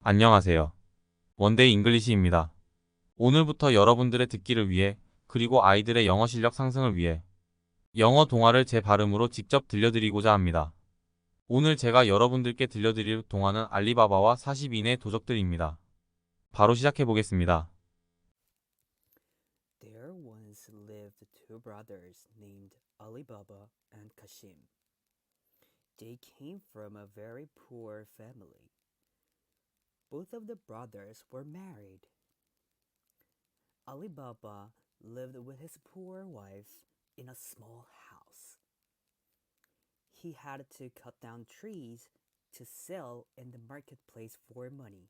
안녕하세요. 원데이 잉글리시입니다. 오늘부터 여러분들의 듣기를 위해 그리고 아이들의 영어 실력 상승을 위해 영어 동화를 제 발음으로 직접 들려드리고자 합니다. 오늘 제가 여러분들께 들려드릴 동화는 알리바바와 40인의 도적들입니다. 바로 시작해 보겠습니다. There once lived two brothers named Alibaba and Kashim. They came from a very poor family. Both of the brothers were married. Alibaba lived with his poor wife in a small house. He had to cut down trees to sell in the marketplace for money.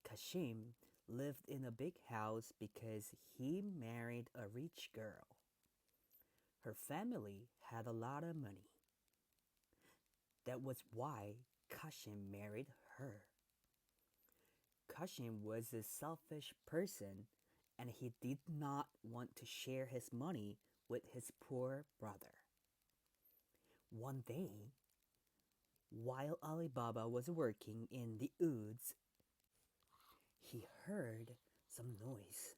Kashim lived in a big house because he married a rich girl. Her family had a lot of money. That was why Kashim married her. Kashim was a selfish person and he did not want to share his money with his poor brother. One day, while Alibaba was working in the woods, he heard some noise.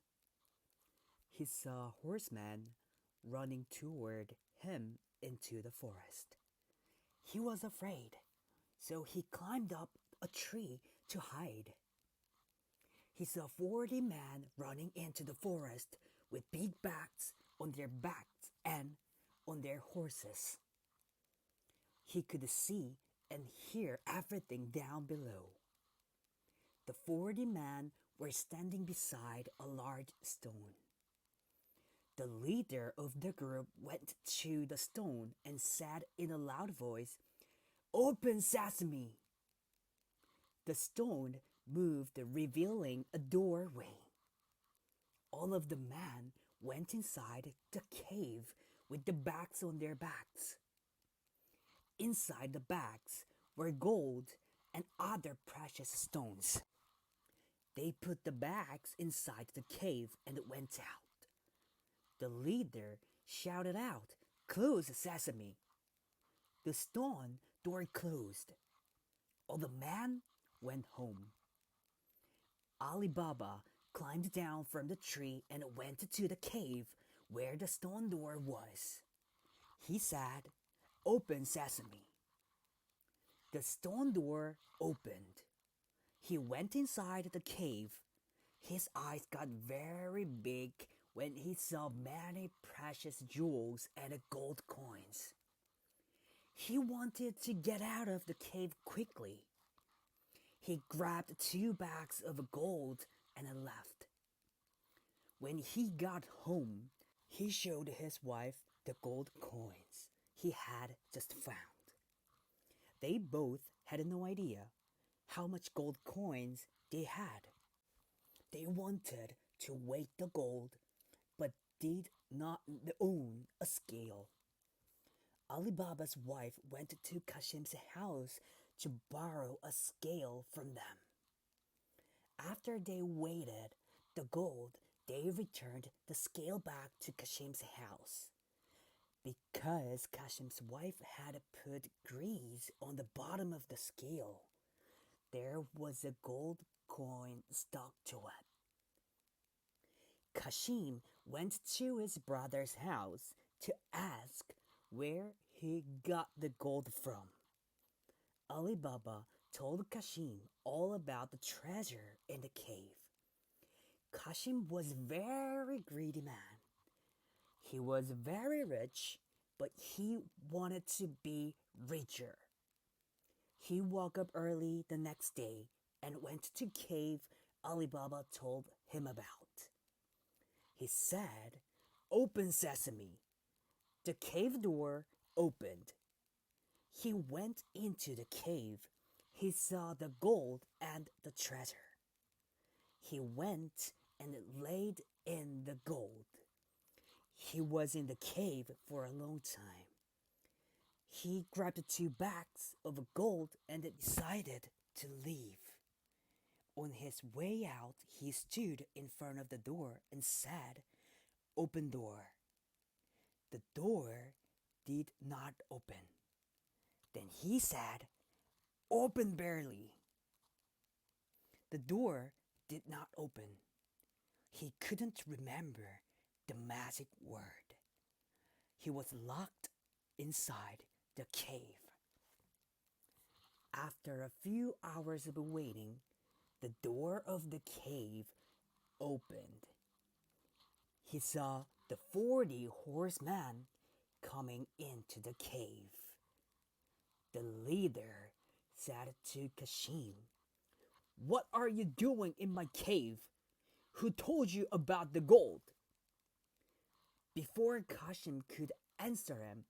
He saw a horseman running toward him into the forest. He was afraid, so he climbed up a tree to hide. He saw 40 men running into the forest with big bags on their backs and on their horses. He could see and hear everything down below. The 40 men were standing beside a large stone. The leader of the group went to the stone and said in a loud voice, "Open sesame!" The stone moved, revealing a doorway. All of the men went inside the cave with the bags on their backs. Inside the bags were gold and other precious stones. They put the bags inside the cave and went out. The leader shouted out, "Close sesame!" The stone door closed. All the men went home. Alibaba climbed down from the tree and went to the cave where the stone door was. He said, "Open sesame." The stone door opened. He went inside the cave. His eyes got very big when he saw many precious jewels and gold coins. He wanted to get out of the cave quickly. He grabbed 2 bags of gold and left. When he got home, he showed his wife the gold coins he had just found. They both had no idea how much gold coins they had. They wanted to weigh the gold, but did not own a scale. Alibaba's wife went to Kashim's house to borrow a scale from them. After they weighed the gold, they returned the scale back to Kashim's house. Because Kashim's wife had put grease on the bottom of the scale, there was a gold coin stuck to it. Kashim went to his brother's house to ask where he got the gold from. Alibaba told Kashim all about the treasure in the cave. Kashim was a very greedy man. He was very rich, but he wanted to be richer. He woke up early the next day and went to the cave Alibaba told him about. He said, "Open sesame." The cave door opened. He went into the cave. He saw the gold and the treasure. He went and laid in the gold. He was in the cave for a long time. He grabbed 2 bags of gold and decided to leave. On his way out, he stood in front of the door and said, "Open door." The door did not open. Then he said, "Open barely." The door did not open. He couldn't remember the magic word. He was locked inside the cave. After a few hours of waiting, the door of the cave opened. He saw the 40 horsemen coming into the cave. The leader said to Kashim, "What are you doing in my cave? Who told you about the gold?" Before Kashim could answer him,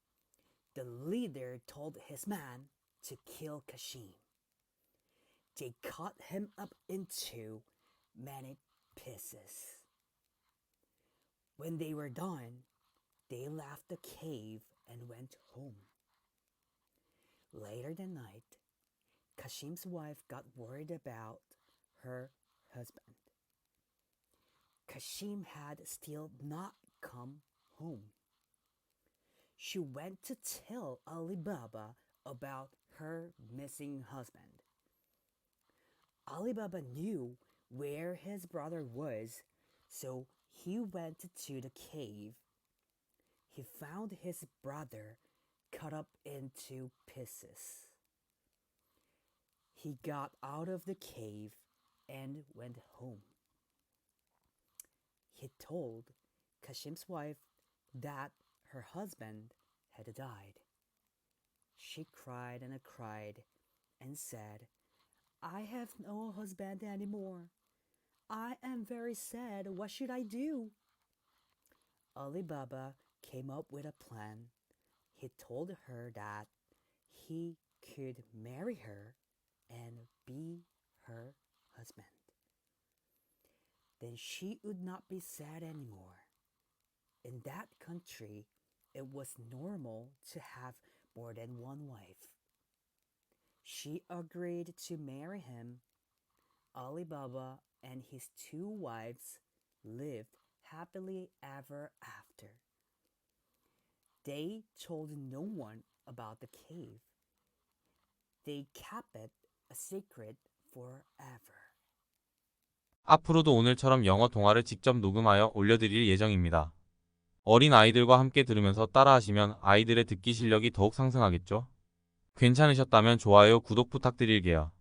the leader told his man to kill Kashim. They cut him up into many pieces. When they were done, they left the cave and went home. Later that night, Kashim's wife got worried about her husband. Kashim had still not come home. She went to tell Alibaba about her missing husband. Alibaba knew where his brother was, so he went to the cave. He found his brother cut up into pieces. He got out of the cave and went home. He told Kashim's wife that her husband had died. She cried and said, "I have no husband anymore. I am very sad. What should I do?" Alibaba came up with a plan. He told her that he could marry her and be her husband. Then she would not be sad anymore. In that country, it was normal to have more than one wife. She agreed to marry him. Alibaba and his 2 wives lived happily ever after. They told no one about the cave. They kept it a secret forever. 앞으로도 오늘처럼 영어 동화를 직접 녹음하여 올려드릴 예정입니다. 어린 아이들과 함께 들으면서 따라하시면 아이들의 듣기 실력이 더욱 상승하겠죠? 괜찮으셨다면 좋아요, 구독 부탁드릴게요.